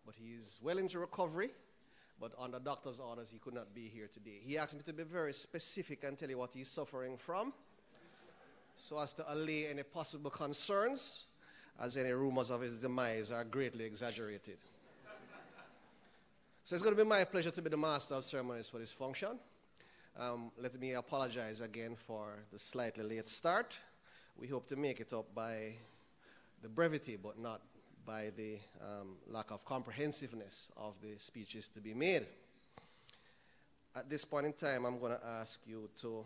but he's well into recovery. But under doctor's orders, he could not be here today. He asked me to be very specific and tell you what he's suffering from, so as to allay any possible concerns, as any rumors of his demise are greatly exaggerated. So it's going to be my pleasure to be the master of ceremonies for this function. Let me apologize again for the slightly late start. We hope to make it up by the brevity, but not by the lack of comprehensiveness of the speeches to be made. At this point in time, I'm going to ask you to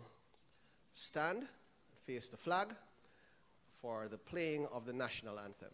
stand, face the flag for the playing of the national anthem.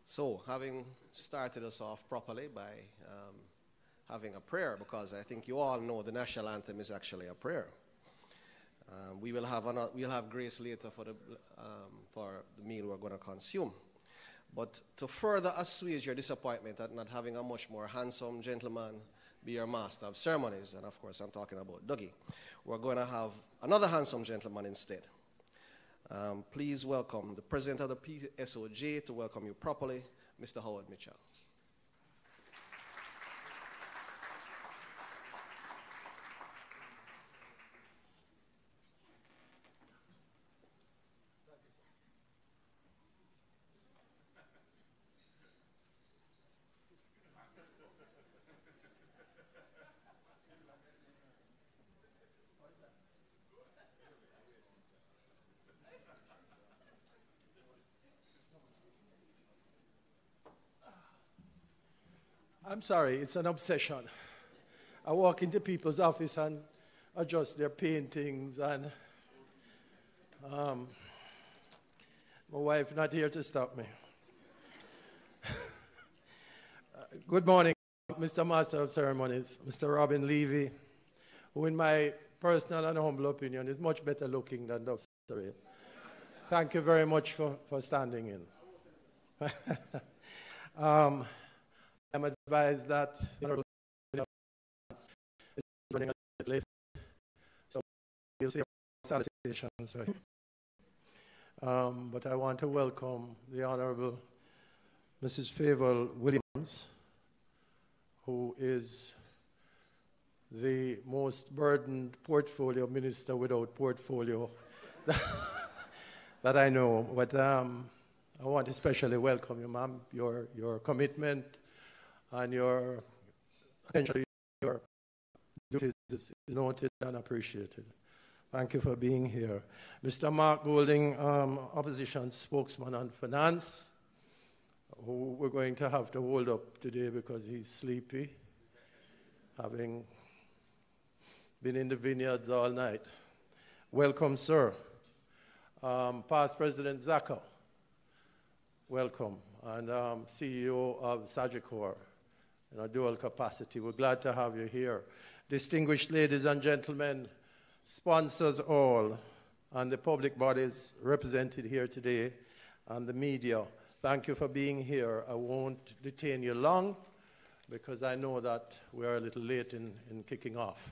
So, having started us off properly by having a prayer, because I think you all know the national anthem is actually a prayer. We'll have grace later for the meal we're going to consume. But to further assuage your disappointment at not having a much more handsome gentleman be your master of ceremonies, and of course I'm talking about Dougie, we're going to have another handsome gentleman instead. Please welcome the president of the PSOJ to welcome you properly, Mr. Howard Mitchell. I'm sorry, it's an obsession. I walk into people's office and adjust their paintings, and my wife not here to stop me. Good morning, Mr. Master of Ceremonies, Mr. Robin Levy, who in my personal and humble opinion is much better looking than Dr. Ray. Thank you very much for standing in. I'm advised that the Honorable is running a bit late, so we'll see salutations. Right? But I want to welcome the Honorable Mrs. Favour Williams, who is the most burdened portfolio minister without portfolio that I know. But I want to especially welcome you, ma'am. Your commitment and your attention to your duties is noted and appreciated. Thank you for being here. Mr. Mark Golding, opposition spokesman on finance, who we're going to have to hold up today because he's sleepy, having been in the vineyards all night. Welcome, sir. Past President Zaka, welcome. And CEO of Sagicor, in a dual capacity. We're glad to have you here. Distinguished ladies and gentlemen, sponsors all, and the public bodies represented here today, and the media, thank you for being here. I won't detain you long because I know that we're a little late in kicking off.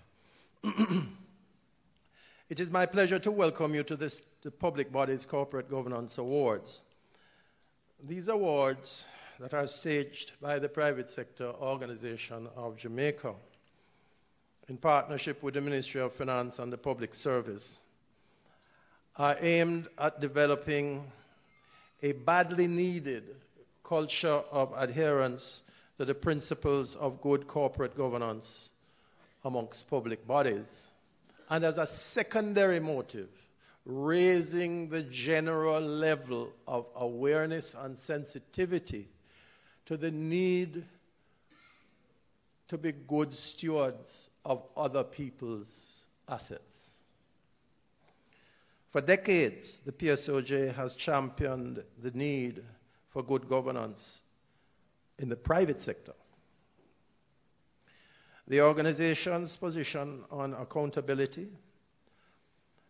It is my pleasure to welcome you to the Public Bodies Corporate Governance Awards. These awards that are staged by the private sector organization of Jamaica in partnership with the Ministry of Finance and the Public Service are aimed at developing a badly needed culture of adherence to the principles of good corporate governance amongst public bodies. And as a secondary motive, raising the general level of awareness and sensitivity to the need to be good stewards of other people's assets. For decades, the PSOJ has championed the need for good governance in the private sector. The organization's position on accountability,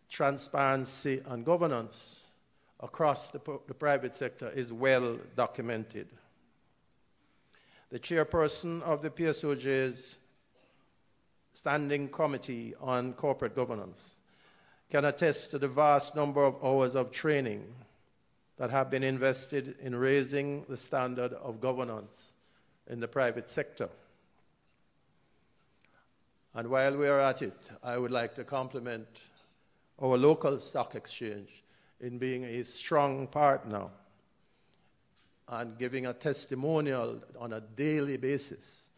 transparency, and governance across the private sector is well documented. The chairperson of the PSOJ's Standing Committee on Corporate Governance can attest to the vast number of hours of training that have been invested in raising the standard of governance in the private sector. And while we are at it, I would like to compliment our local stock exchange in being a strong partner and giving a testimonial on a daily basis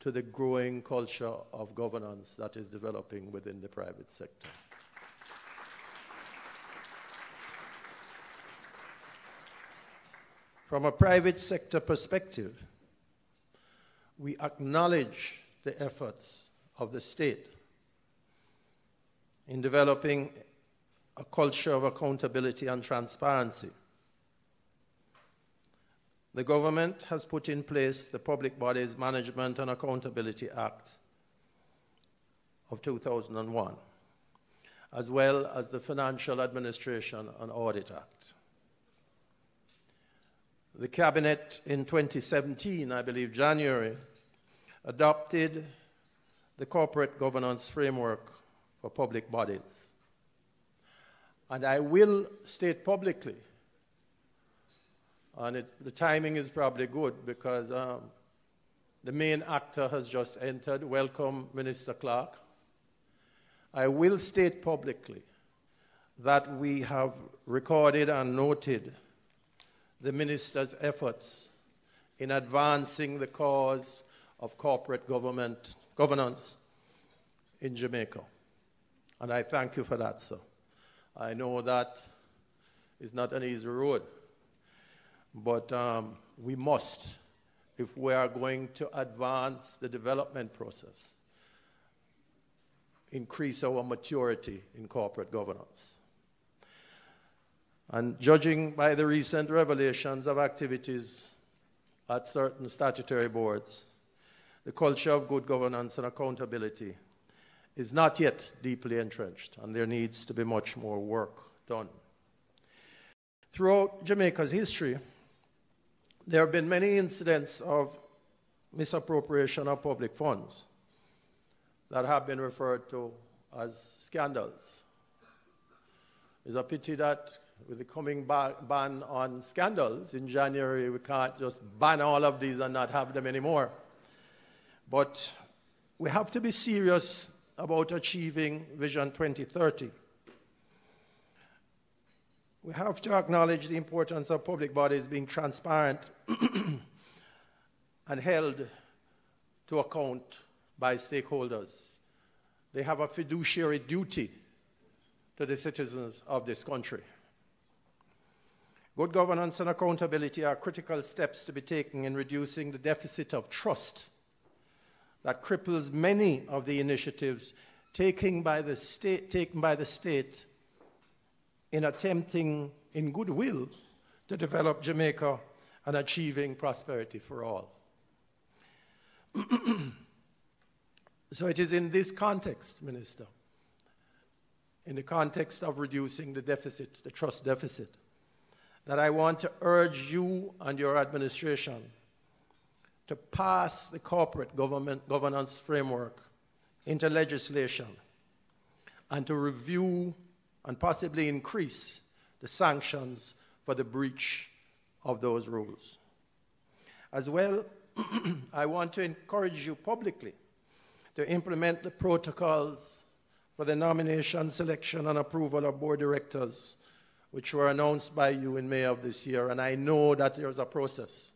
to the growing culture of governance that is developing within the private sector. From a private sector perspective, we acknowledge the efforts of the state in developing a culture of accountability and transparency. The government has put in place the Public Bodies Management and Accountability Act of 2001, as well as the Financial Administration and Audit Act. The Cabinet in 2017, I believe January, adopted the Corporate Governance Framework for Public Bodies. And I will state publicly, and the timing is probably good because the main actor has just entered. Welcome, Minister Clark. I will state publicly that we have recorded and noted the minister's efforts in advancing the cause of corporate governance in Jamaica. And I thank you for that, sir. I know that is not an easy road, but we must, if we are going to advance the development process, increase our maturity in corporate governance. And judging by the recent revelations of activities at certain statutory boards, the culture of good governance and accountability is not yet deeply entrenched, and there needs to be much more work done. Throughout Jamaica's history, there have been many incidents of misappropriation of public funds that have been referred to as scandals. It's a pity that with the coming ban on scandals in January, we can't just ban all of these and not have them anymore. But we have to be serious about achieving Vision 2030. We have to acknowledge the importance of public bodies being transparent and held to account by stakeholders. They have a fiduciary duty to the citizens of this country. Good governance and accountability are critical steps to be taken in reducing the deficit of trust that cripples many of the initiatives taken by the state in attempting, in goodwill, to develop Jamaica and achieving prosperity for all. So it is in this context, Minister, in the context of reducing the deficit, the trust deficit, that I want to urge you and your administration to pass the corporate governance framework into legislation and to review and possibly increase the sanctions for the breach of those rules. As well, I want to encourage you publicly to implement the protocols for the nomination, selection, and approval of board directors, which were announced by you in May of this year. And I know that there's a process,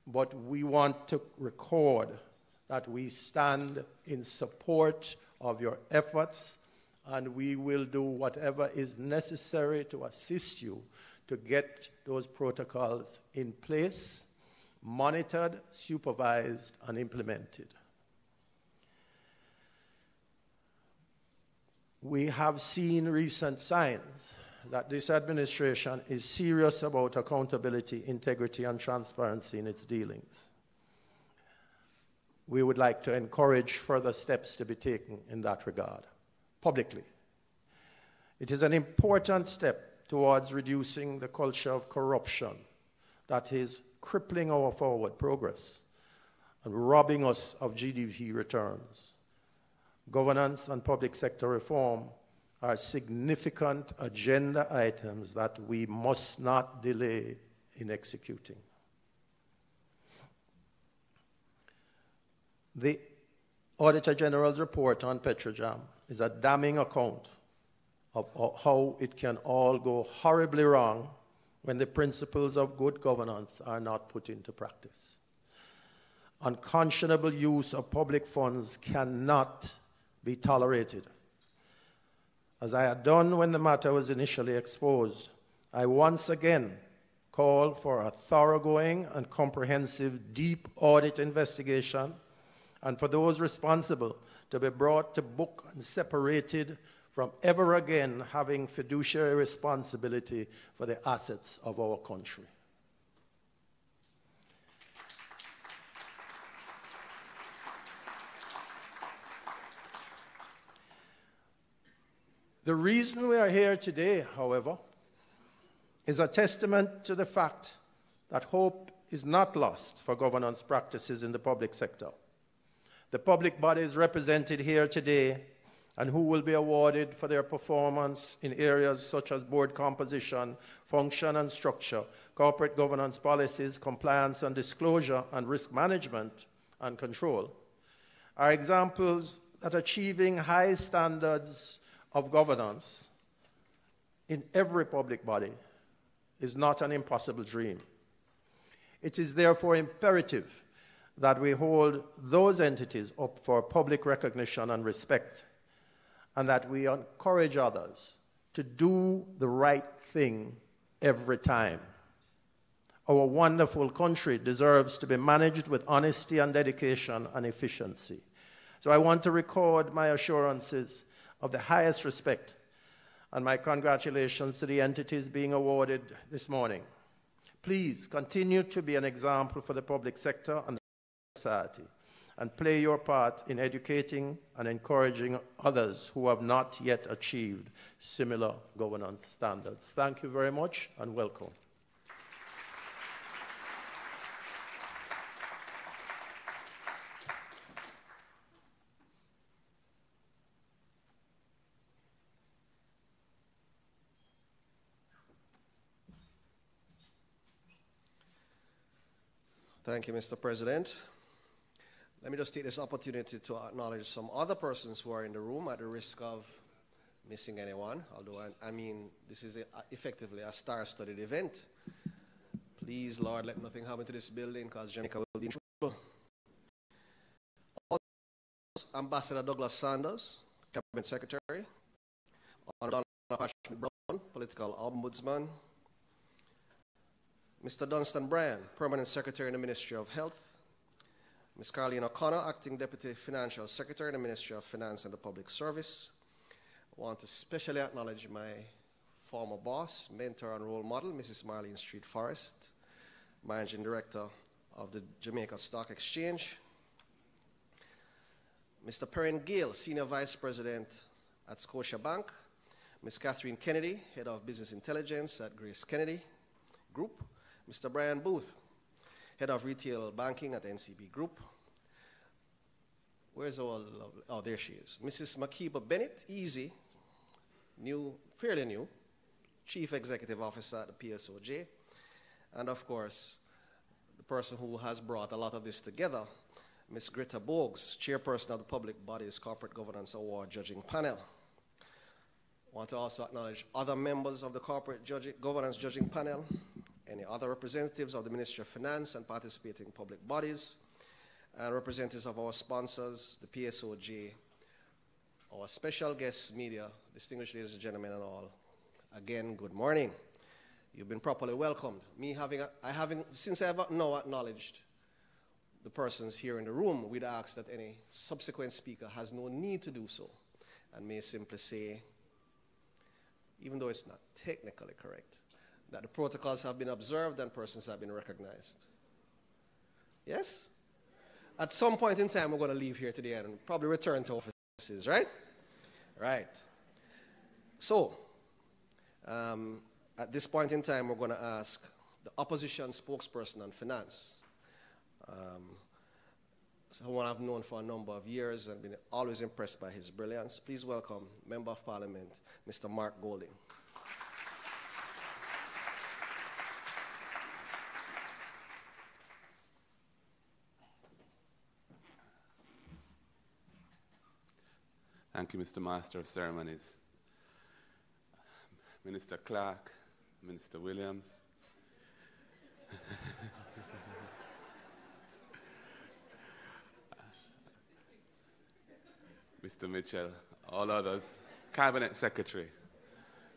but we want to record that we stand in support of your efforts, and we will do whatever is necessary to assist you to get those protocols in place, monitored, supervised, and implemented. We have seen recent signs that this administration is serious about accountability, integrity, and transparency in its dealings. We would like to encourage further steps to be taken in that regard, publicly. It is an important step towards reducing the culture of corruption that is crippling our forward progress and robbing us of GDP returns. Governance and public sector reform are significant agenda items that we must not delay in executing. The Auditor General's report on Petrojam is a damning account of how it can all go horribly wrong when the principles of good governance are not put into practice. Unconscionable use of public funds cannot be tolerated. As I had done when the matter was initially exposed, I once again call for a thoroughgoing and comprehensive deep audit investigation, and for those responsible to be brought to book and separated from ever again having fiduciary responsibility for the assets of our country. The reason we are here today, however, is a testament to the fact that hope is not lost for governance practices in the public sector. The public bodies represented here today and who will be awarded for their performance in areas such as board composition, function and structure, corporate governance policies, compliance and disclosure, and risk management and control, are examples that achieving high standards of governance in every public body is not an impossible dream. It is therefore imperative that we hold those entities up for public recognition and respect, and that we encourage others to do the right thing every time. Our wonderful country deserves to be managed with honesty and dedication and efficiency. So I want to record my assurances of the highest respect and my congratulations to the entities being awarded this morning. Please continue to be an example for the public sector and society, and play your part in educating and encouraging others who have not yet achieved similar governance standards. Thank you very much and welcome. Thank you, Mr. President. Let me just take this opportunity to acknowledge some other persons who are in the room at the risk of missing anyone, although I mean this is effectively a star-studded event. Please, Lord, let nothing happen to this building because Jamaica will be in trouble. Also, Ambassador Douglas Sanders, Cabinet Secretary, Arnold, Brown, Political Ombudsman, Mr. Dunstan Bryan, Permanent Secretary in the Ministry of Health, Ms. Carleen O'Connor, Acting Deputy Financial Secretary in the Ministry of Finance and the Public Service. I want to especially acknowledge my former boss, mentor and role model, Mrs. Marlene Street Forrest, Managing Director of the Jamaica Stock Exchange, Mr. Perrin Gill, Senior Vice President at Scotiabank, Ms. Catherine Kennedy, Head of Business Intelligence at Grace Kennedy, Group, Mr. Brian Booth, Head of Retail Banking at NCB Group. Where's all lovely? Oh, there she is. Mrs. Makiba Bennett, easy, fairly new, Chief Executive Officer at the PSOJ. And of course, the person who has brought a lot of this together, Ms. Greta Bogues, Chairperson of the Public Bodies Corporate Governance Award Judging Panel. I want to also acknowledge other members of the Corporate Governance Judging Panel, any other representatives of the Ministry of Finance and participating public bodies, and representatives of our sponsors, the PSOJ, our special guests, media, distinguished ladies and gentlemen and all. Again, good morning. You've been properly welcomed. Since I have now acknowledged the persons here in the room, we'd ask that any subsequent speaker has no need to do so, and may simply say, even though it's not technically correct, that the protocols have been observed and persons have been recognized. Yes? At some point in time, we're going to leave here today and probably return to offices, right? Right. So, at this point in time, we're going to ask the opposition spokesperson on finance, someone I've known for a number of years and been always impressed by his brilliance. Please welcome Member of Parliament, Mr. Mark Golding. Thank you, Mr. Master of Ceremonies. Minister Clark, Minister Williams, Mr. Mitchell, all others, Cabinet Secretary,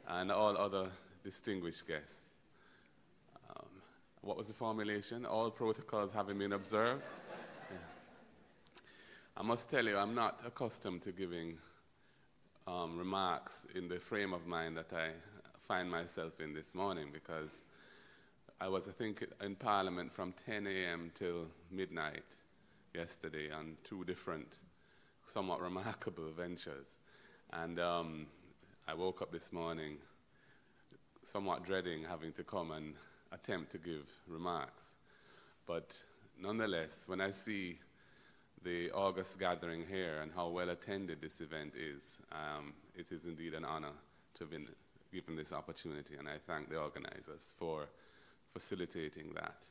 and all other distinguished guests. What was the formulation? All protocols having been observed? Yeah. I must tell you, I'm not accustomed to giving remarks in the frame of mind that I find myself in this morning, because I was, I think, in Parliament from 10 a.m. till midnight yesterday on two different, somewhat remarkable ventures. And I woke up this morning somewhat dreading having to come and attempt to give remarks. But nonetheless, when I see the August gathering here and how well attended this event is, it is indeed an honor to have been given this opportunity, and I thank the organizers for facilitating that.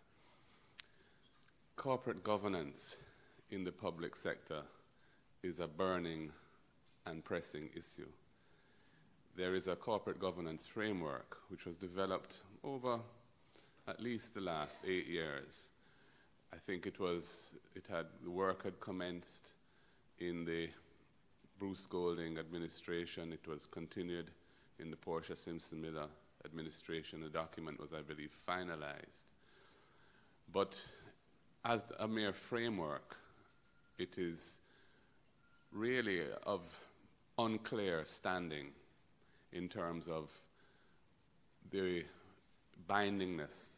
Corporate governance in the public sector is a burning and pressing issue. There is a corporate governance framework which was developed over at least the last 8 years. I think the work had commenced in the Bruce Golding administration. It was continued in the Portia Simpson Miller administration. The document was, I believe, finalized. But as a mere framework, it is really of unclear standing in terms of the bindingness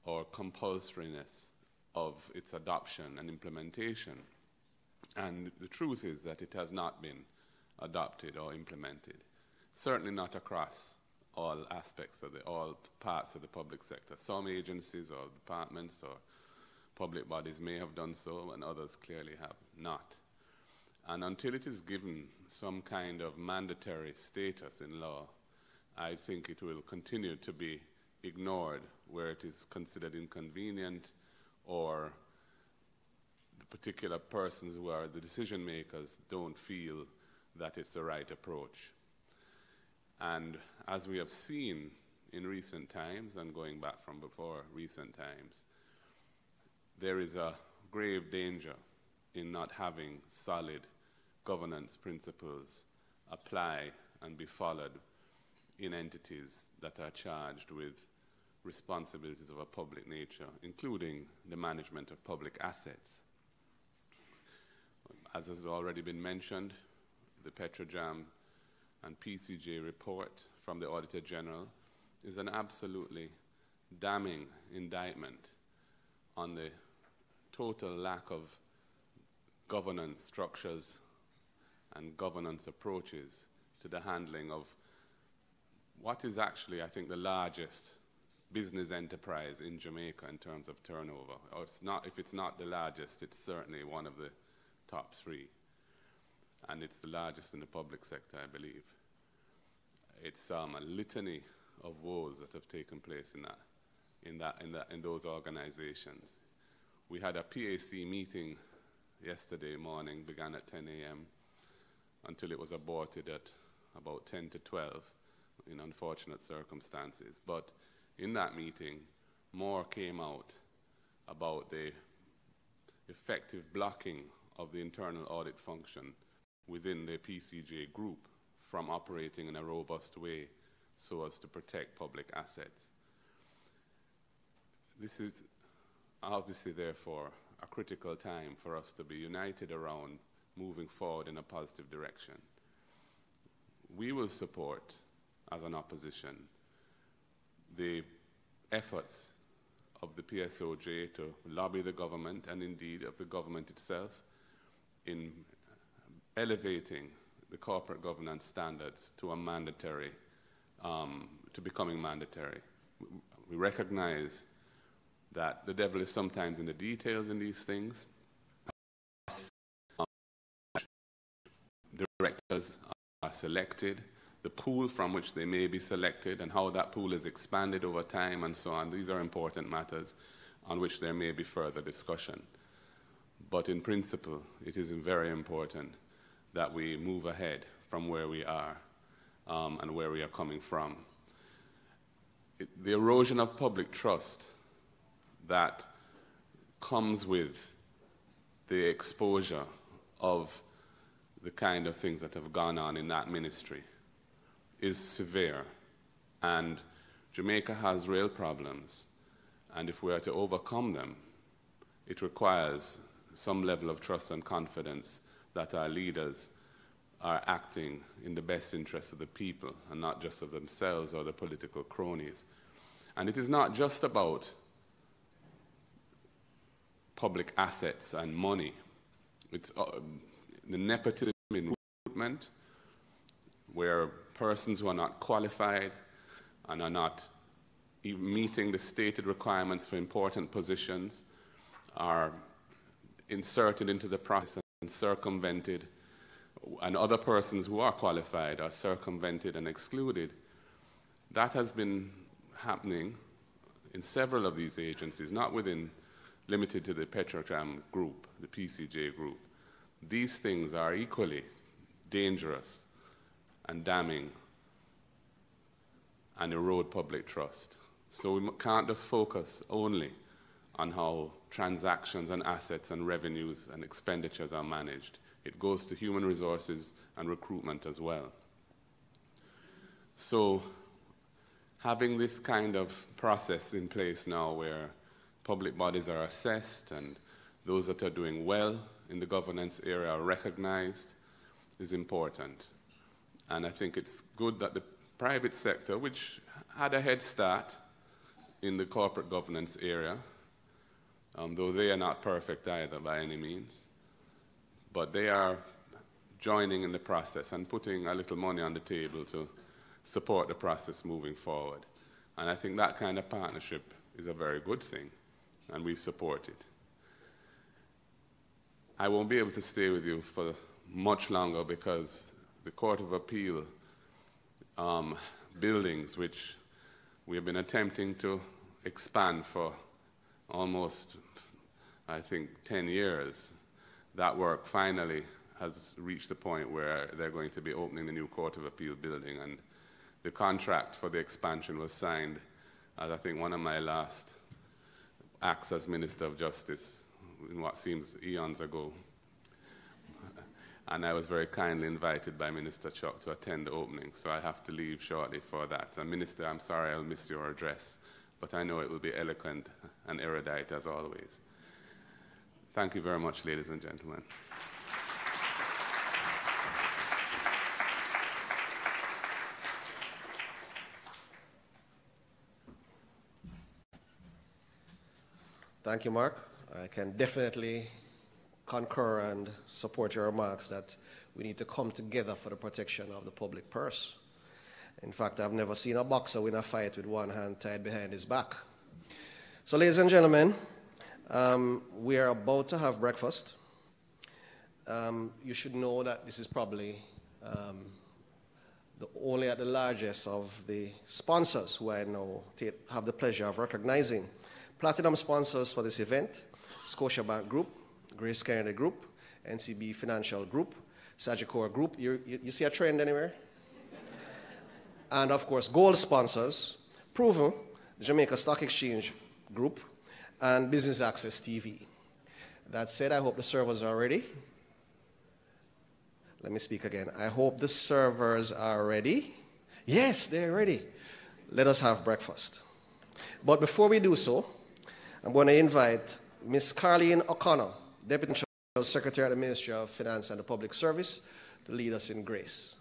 or compulsoriness of its adoption and implementation. And the truth is that it has not been adopted or implemented, certainly not across all aspects of all parts of the public sector. Some agencies or departments or public bodies may have done so, and others clearly have not. And until it is given some kind of mandatory status in law, I think it will continue to be ignored where it is considered inconvenient, or the particular persons who are the decision makers don't feel that it's the right approach. And as we have seen in recent times, and going back from before recent times, there is a grave danger in not having solid governance principles apply and be followed in entities that are charged with responsibilities of a public nature, including the management of public assets. As has already been mentioned, the Petrojam and PCJ report from the Auditor General is an absolutely damning indictment on the total lack of governance structures and governance approaches to the handling of what is actually, I think, the largest business enterprise in Jamaica in terms of turnover. Or it's not, if it's not the largest, it's certainly one of the top 3. And it's the largest in the public sector, I believe. It's a litany of woes that have taken place in those organizations. We had a PAC meeting yesterday morning, began at 10 a.m. until it was aborted at about 10 to 12 in unfortunate circumstances. But in that meeting, more came out about the effective blocking of the internal audit function within the PCJ group from operating in a robust way so as to protect public assets. This is obviously, therefore, a critical time for us to be united around moving forward in a positive direction. We will support, as an opposition, the efforts of the PSOJ to lobby the government, and indeed of the government itself, in elevating the corporate governance standards to a mandatory, to becoming mandatory. We recognize that the devil is sometimes in the details in these things. Directors are selected, the pool from which they may be selected, and how that pool is expanded over time, and so on. These are important matters on which there may be further discussion. But in principle, it is very important that we move ahead from where we are and where we are coming from. The erosion of public trust that comes with the exposure of the kind of things that have gone on in that ministry is severe. And Jamaica has real problems. And if we are to overcome them, it requires some level of trust and confidence that our leaders are acting in the best interest of the people and not just of themselves or the political cronies. And it is not just about public assets and money. It's the nepotism in recruitment, where persons who are not qualified and are not even meeting the stated requirements for important positions are inserted into the process and circumvented, and other persons who are qualified are circumvented and excluded. That has been happening in several of these agencies, not limited to the Petrocam group, the PCJ group. These things are equally dangerous and damning and erode public trust. So we can't just focus only on how transactions and assets and revenues and expenditures are managed. It goes to human resources and recruitment as well. So having this kind of process in place now where public bodies are assessed and those that are doing well in the governance area are recognized is important. And I think it's good that the private sector, which had a head start in the corporate governance area, though they are not perfect either by any means, but they are joining in the process and putting a little money on the table to support the process moving forward. And I think that kind of partnership is a very good thing, and we support it. I won't be able to stay with you for much longer because the Court of Appeal buildings, which we have been attempting to expand for almost, I think, 10 years, that work finally has reached the point where they're going to be opening the new Court of Appeal building, and the contract for the expansion was signed as, I think, one of my last acts as Minister of Justice in what seems eons ago. And I was very kindly invited by Minister Chuck to attend the opening, so I have to leave shortly for that. And Minister, I'm sorry I'll miss your address, but I know it will be eloquent and erudite as always. Thank you very much, ladies and gentlemen. Thank you, Mark. I can definitely concur and support your remarks that we need to come together for the protection of the public purse. In fact, I've never seen a boxer win a fight with one hand tied behind his back. So, ladies and gentlemen, we are about to have breakfast. You should know that this is probably only at the largest of the sponsors who I now have the pleasure of recognizing. Platinum sponsors for this event: Scotiabank Group, Grace Kennedy Group, NCB Financial Group, Sagicor Group. You see a trend anywhere? And of course, gold sponsors: Proven, Jamaica Stock Exchange Group, and Business Access TV. That said, I hope the servers are ready. Let me speak again. I hope the servers are ready. Yes, they're ready. Let us have breakfast. But before we do so, I'm going to invite Ms. Carleen O'Connor, Deputy Secretary at the Ministry of Finance and the Public Service, to lead us in grace.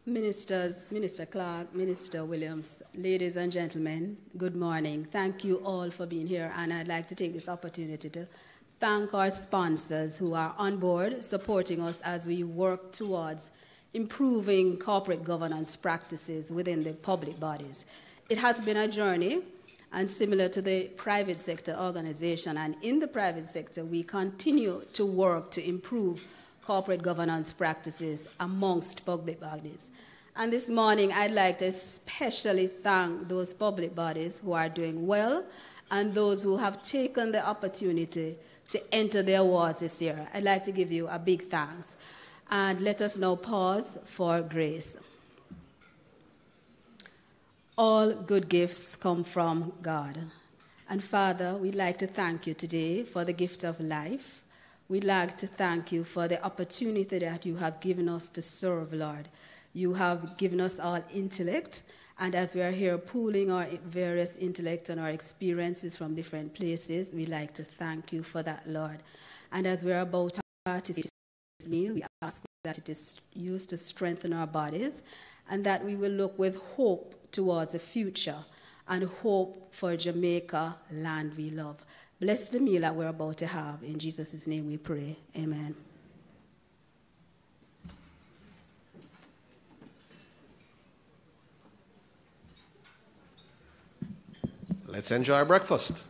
Ministers, Minister Clark, Minister Williams, ladies and gentlemen, good morning. Thank you all for being here, and I'd like to take this opportunity to thank our sponsors who are on board, supporting us as we work towards improving corporate governance practices within the public bodies. It has been a journey, and similar to the private sector organization, and in the private sector, we continue to work to improve corporate governance practices amongst public bodies. And this morning, I'd like to especially thank those public bodies who are doing well and those who have taken the opportunity to enter the awards this year. I'd like to give you a big thanks. And let us now pause for grace. All good gifts come from God. And Father, we'd like to thank you today for the gift of life. We'd like to thank you for the opportunity that you have given us to serve, Lord. You have given us all intellect, and as we are here pooling our various intellect and our experiences from different places, we'd like to thank you for that, Lord. And as we are about to participate in this meal, we ask that it is used to strengthen our bodies, and that we will look with hope towards the future and hope for Jamaica, land we love. Bless the meal that we're about to have. In Jesus' name we pray. Amen. Let's enjoy breakfast.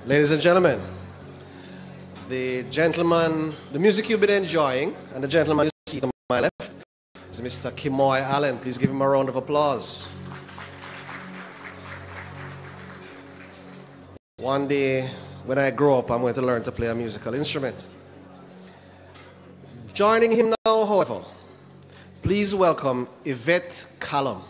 Ladies and gentlemen, the music you've been enjoying, and the gentleman you see to my left is Mr. Kimoy Allen. Please give him a round of applause. One day, when I grow up, I'm going to learn to play a musical instrument. Joining him now, however, please welcome Yvette Callum.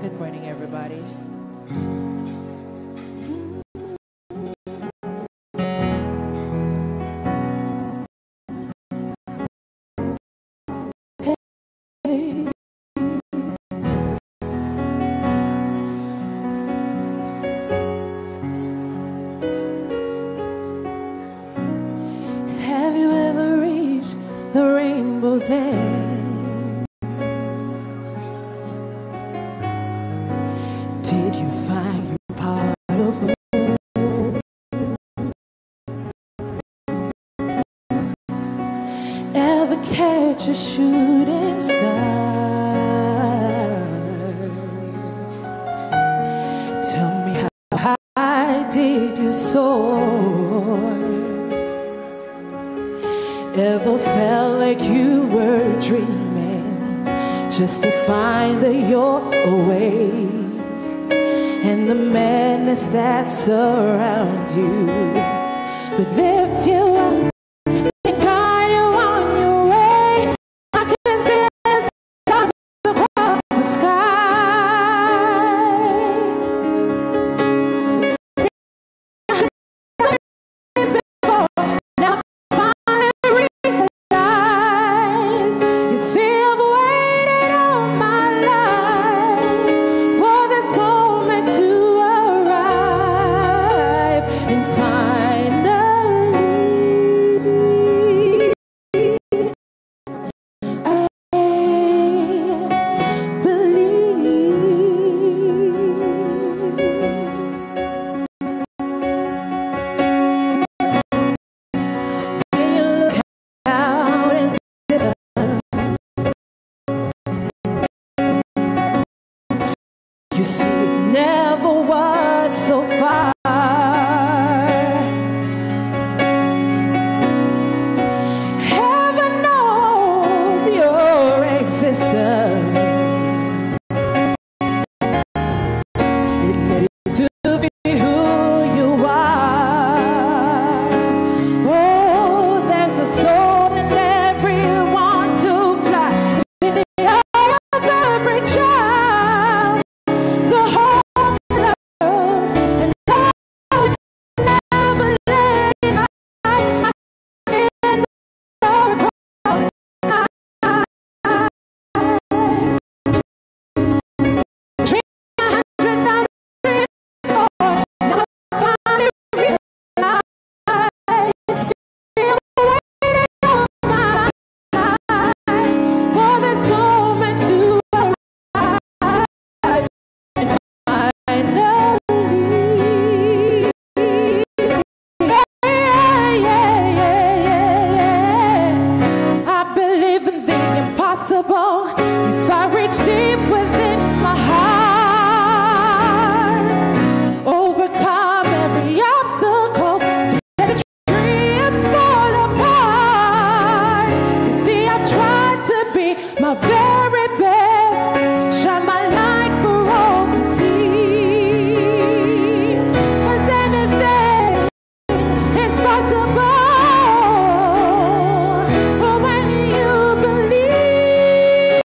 Good morning, everybody. Have you ever reached the rainbow's end? Did you find your part of gold? Ever catch a shooting star? Tell me, how high did you soar? Ever felt like you were dreaming just to find that you're away, and the madness that surrounds you would lift you up and guide you on your way? I can see the stars across the sky. Now finally realize you see I've waited all my life for this moment to arrive, and finally I believe. When you look out into the distance, you see it never was so far. Heaven knows your existence. reach deep within my heart, overcome every obstacle, let its dreams fall apart. You see, I've tried to be my very best, shine my light for all to see. 'Cause anything is possible when you believe.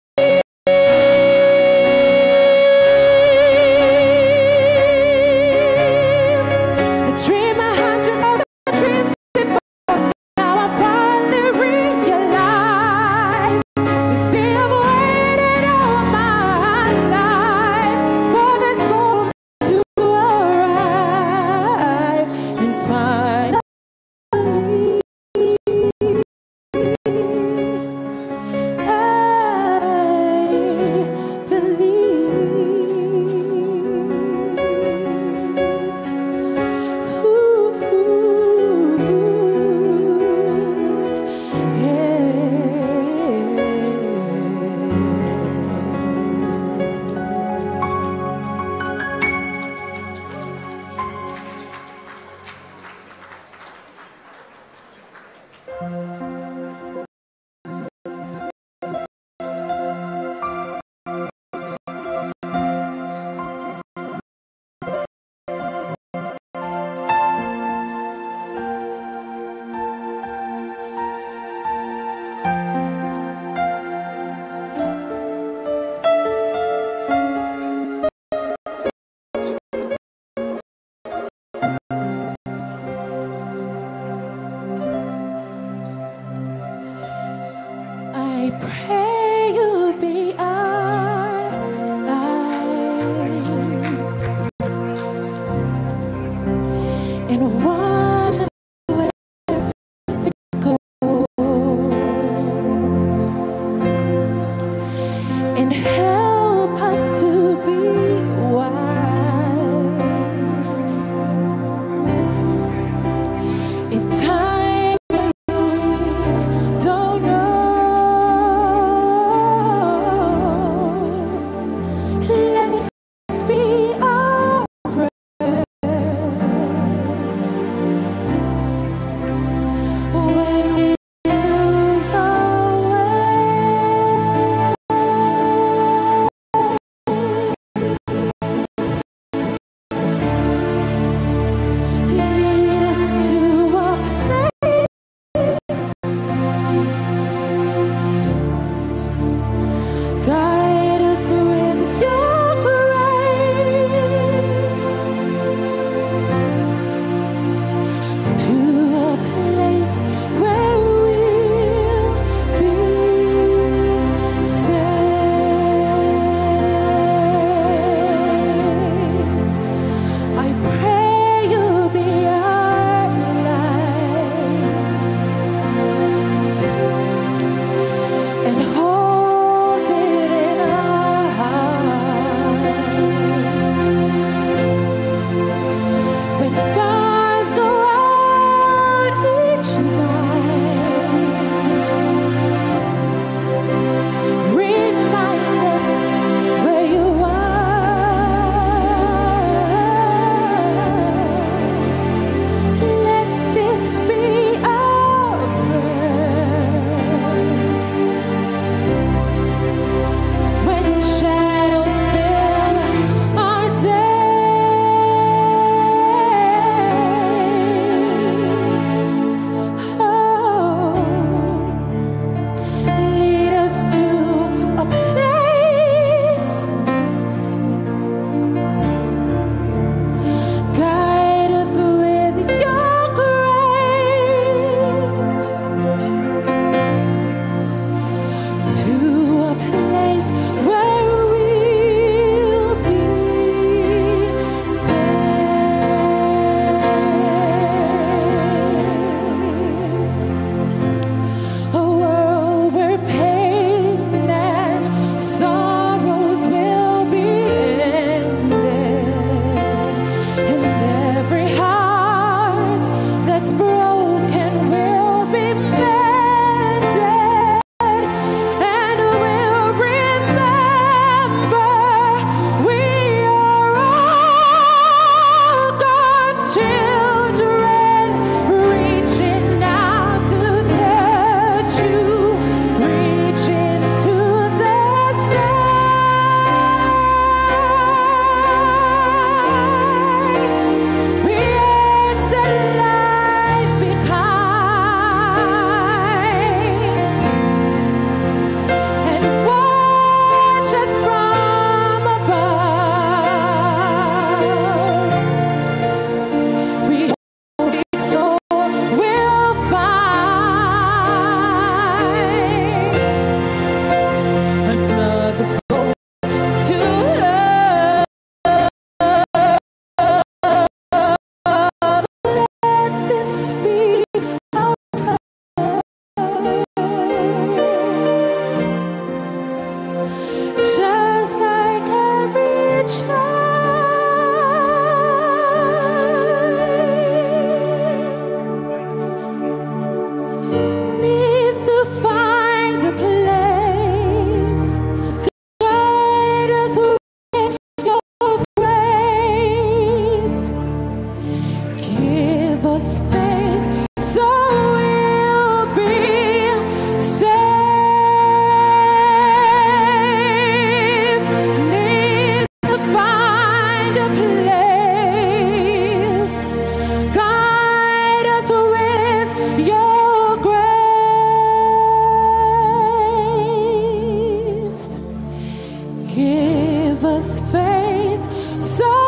give us faith so